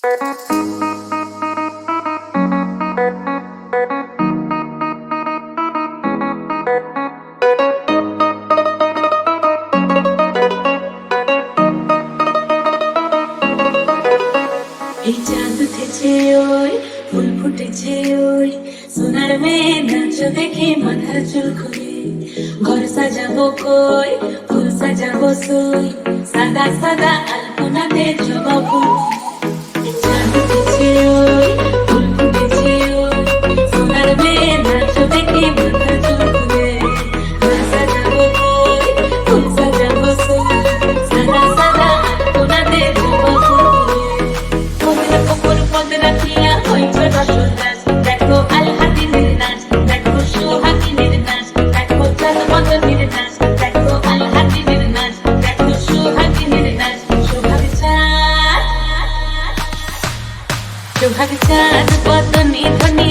এই চাঁদ উঠেছে ওই ফুল ফুটেছে ওই সোনার মেয়ে নাচ দেখে মাথার চুল খুলে ঘর সাজাবো কই ফুল সাজাবো সই সাদা সাদা আলপনাতে জবাবো চাঁদ উঠেছে ওই ফুল ফুটেছে ওই সোনার মেয়ে নাচ দেখে মাথার চুল খুলে ঘর সাজাবো কই ফুল সাজাবো সই সাদা সাদা আলপনাতে জবাবো দেখো আলহাদিনের নাচ দেখো সোহাগিনীর নাচ দেখো চাঁদমদনীর নাচ দেখো আলহাদিনের নাচ দেখো সোহাগিনীর নাচ সোহাগ চাঁদ বদনী ধ্বনি